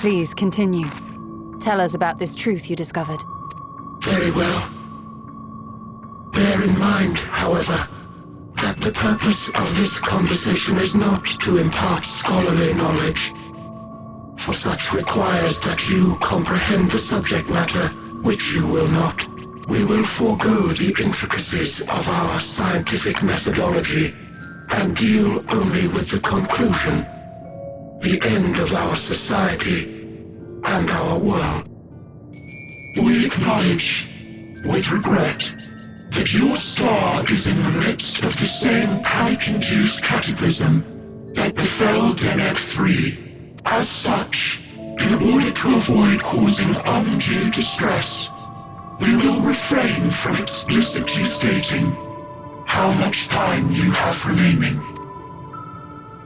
Please, continue. Tell us about this truth you discovered. Very well. Bear in mind, however, that the purpose of this conversation is not to impart scholarly knowledge, for such requires that you comprehend the subject matter, which you will not. We will forego the intricacies of our scientific methodology and deal only with the conclusion, the end of our society and our world. We acknowledge, with regret, that your star is in the midst of the same panic-induced cataclysm that befell Deneb 3. As such, in order to avoid causing undue distress, we will refrain from explicitly stating how much time you have remaining.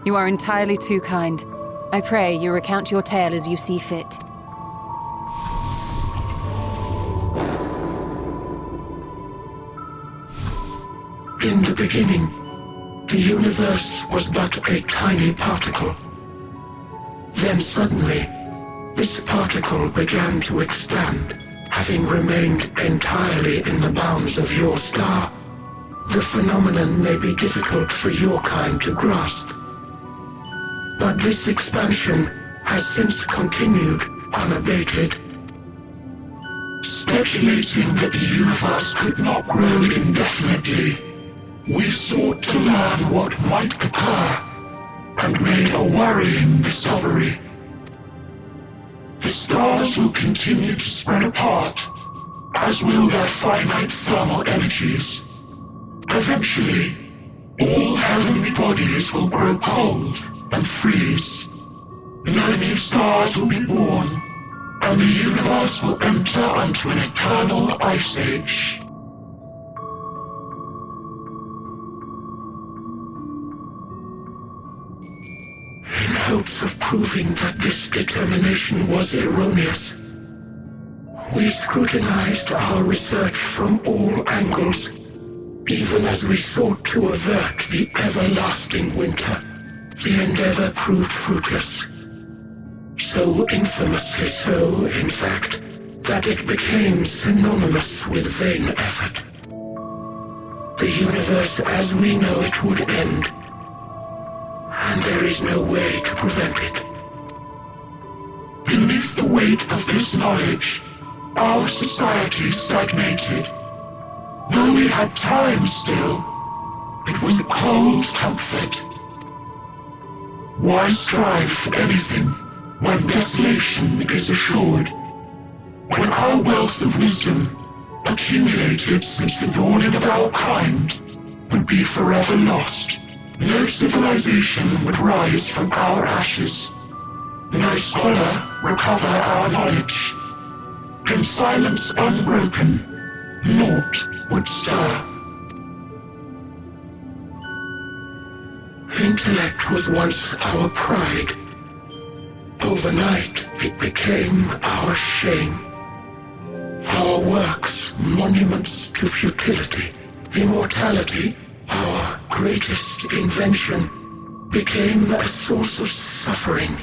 You are entirely too kind. I pray you recount your tale as you see fit. In the beginning, the universe was but a tiny particle. Then suddenly, this particle began to expand, having remained entirely in the bounds of your star. The phenomenon may be difficult for your kind to grasp, but this expansion has since continued unabated. Speculating that the universe could not grow indefinitely, we sought to learn what might occur, and made a worrying discovery. The stars will continue to spread apart, as will their finite thermal energies. Eventually, all heavenly bodies will grow cold and freeze. No new stars will be born, and the universe will enter onto an eternal ice age. In hopes of proving that this determination was erroneous, we scrutinized our research from all angles, even as we sought to avert the everlasting winter. The endeavor proved fruitless. So infamously so, in fact, that it became synonymous with vain effort. The universe as we know it would end, and there is no way to prevent it. Beneath the weight of this knowledge, our society stagnated. Though we had time still, it was a cold comfort. Why strive for anything when desolation is assured? When our wealth of wisdom, accumulated since the dawning of our kind, would be forever lost, no civilization would rise from our ashes, no scholar recover our knowledge. In silence unbroken, naught would stir. Intellect was once our pride. Overnight, it became our shame. Our works, monuments to futility. Immortality, our greatest invention, became a source of suffering.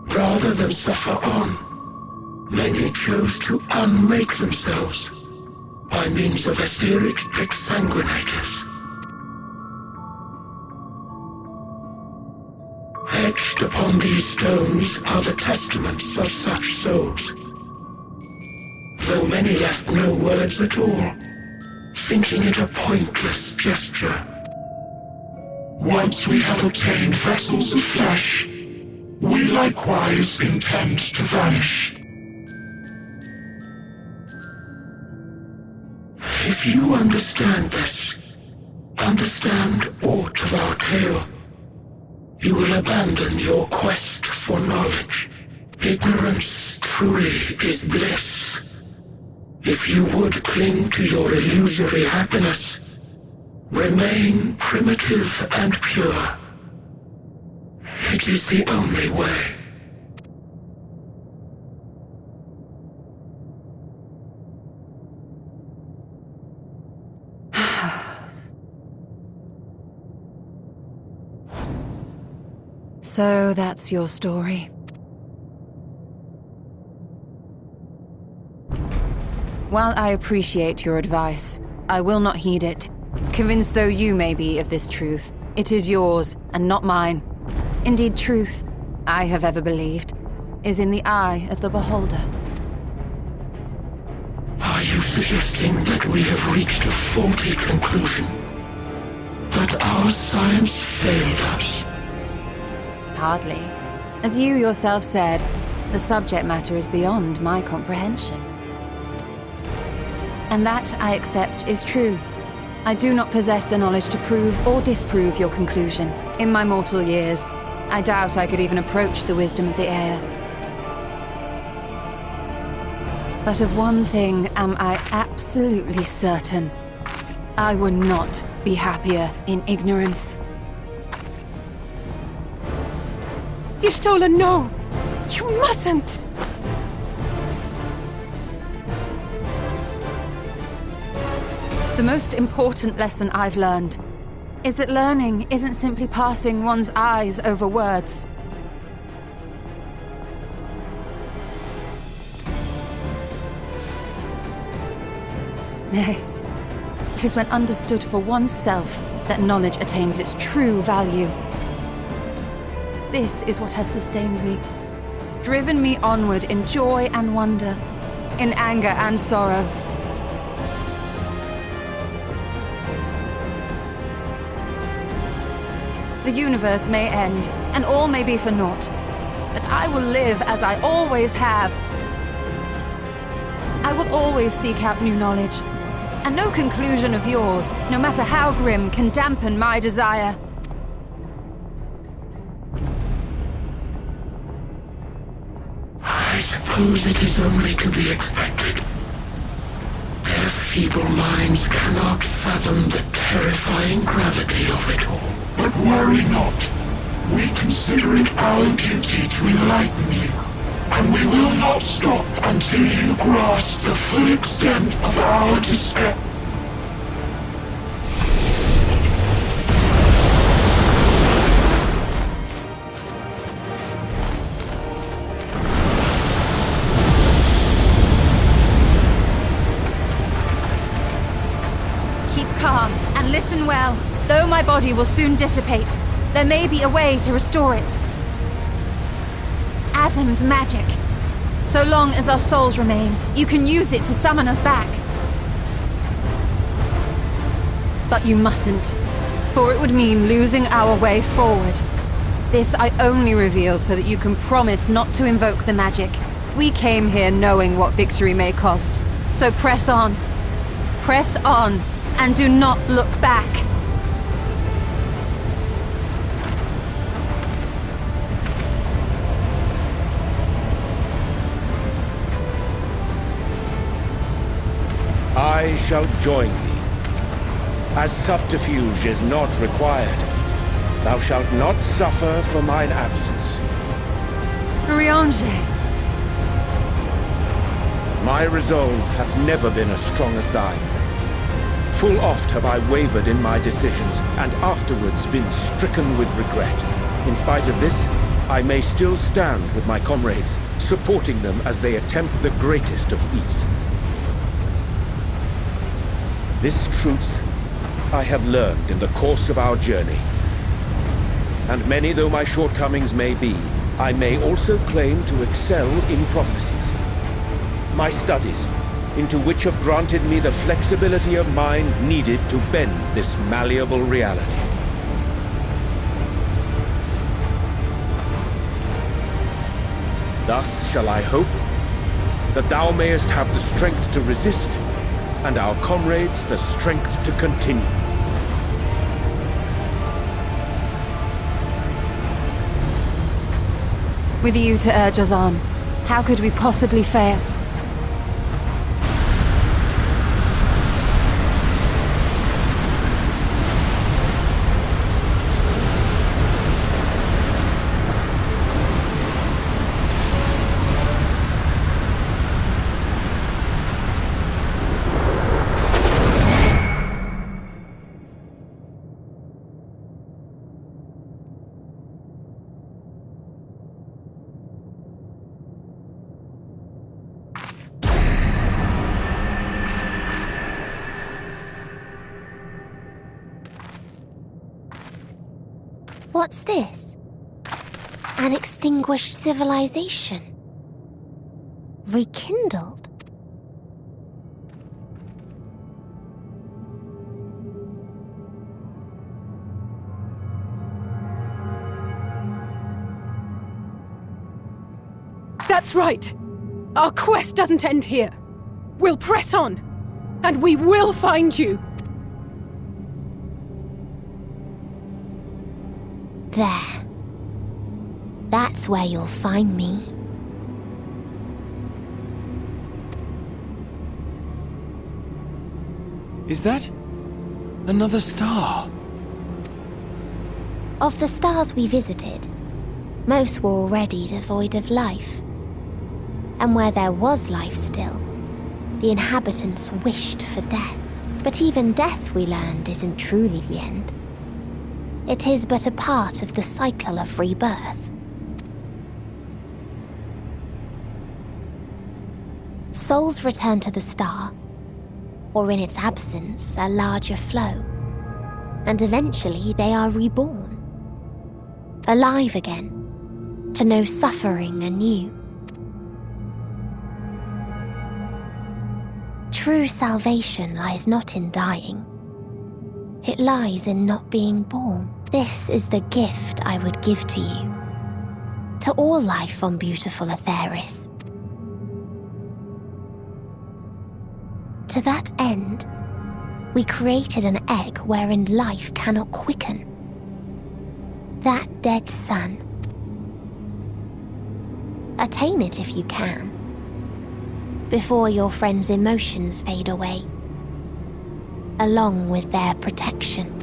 Rather than suffer on, many chose to unmake themselves by means of etheric exsanguinators. Etched upon these stones are the testaments of such souls, though many left no words at all, thinking it a pointless gesture. Once we have obtained vessels of flesh, we likewise intend to vanish. If you understand this, understand aught of our tale, you will abandon your quest for knowledge. Ignorance truly is bliss. If you would cling to your illusory happiness, remain primitive and pure. It is the only way. So that's your story. While I appreciate your advice, I will not heed it. Convinced though you may be of this truth, it is yours and not mine. Indeed, truth, I have ever believed, is in the eye of the beholder. Are you suggesting that we have reached a faulty conclusion? That our science failed us? Hardly. As you yourself said, the subject matter is beyond my comprehension. And that, I accept, is true. I do not possess the knowledge to prove or disprove your conclusion. In my mortal years, I doubt I could even approach the wisdom of the air. But of one thing am I absolutely certain. I would not be happier in ignorance. Y'shtola, no! You mustn't! The most important lesson I've learned is that learning isn't simply passing one's eyes over words. Nay, 'tis when understood for oneself that knowledge attains its true value. This is what has sustained me, driven me onward in joy and wonder, in anger and sorrow. The universe may end, and all may be for naught, but I will live as I always have. I will always seek out new knowledge, and no conclusion of yours, no matter how grim, can dampen my desire. I suppose it is only to be expected. Their feeble minds cannot fathom the terrifying gravity of it all. But worry not. We consider it our duty to enlighten you, and we will not stop until you grasp the full extent of our despair. Keep calm and listen well. Though my body will soon dissipate, there may be a way to restore it. Azim's magic. So long as our souls remain, you can use it to summon us back. But you mustn't, for it would mean losing our way forward. This I only reveal so that you can promise not to invoke the magic. We came here knowing what victory may cost, so press on, and do not look back. I shall join thee. As subterfuge is not required, thou shalt not suffer for mine absence. Urianger. My resolve hath never been as strong as thine. Full oft have I wavered in my decisions, and afterwards been stricken with regret. In spite of this, I may still stand with my comrades, supporting them as they attempt the greatest of feats. This truth I have learned in the course of our journey. And many though my shortcomings may be, I may also claim to excel in prophecies. My studies, into which have granted me the flexibility of mind needed to bend this malleable reality. Thus shall I hope that thou mayest have the strength to resist, and our comrades the strength to continue. With you to urge us on, how could we possibly fail? What's this? An extinguished civilization. Rekindled. That's right! Our quest doesn't end here. We'll press on, and we will find you! There. That's where you'll find me. Is that another star? Of the stars we visited, most were already devoid of life. And where there was life still, the inhabitants wished for death. But even death, we learned, isn't truly the end. It is but a part of the cycle of rebirth. Souls return to the star, or in its absence, a larger flow, and eventually they are reborn, alive again, to know suffering anew. True salvation lies not in dying. It lies in not being born. This is the gift I would give to you, to all life on beautiful Aetheris. To that end, we created an egg wherein life cannot quicken. That dead sun. Attain it if you can, before your friends' emotions fade away, along with their protection.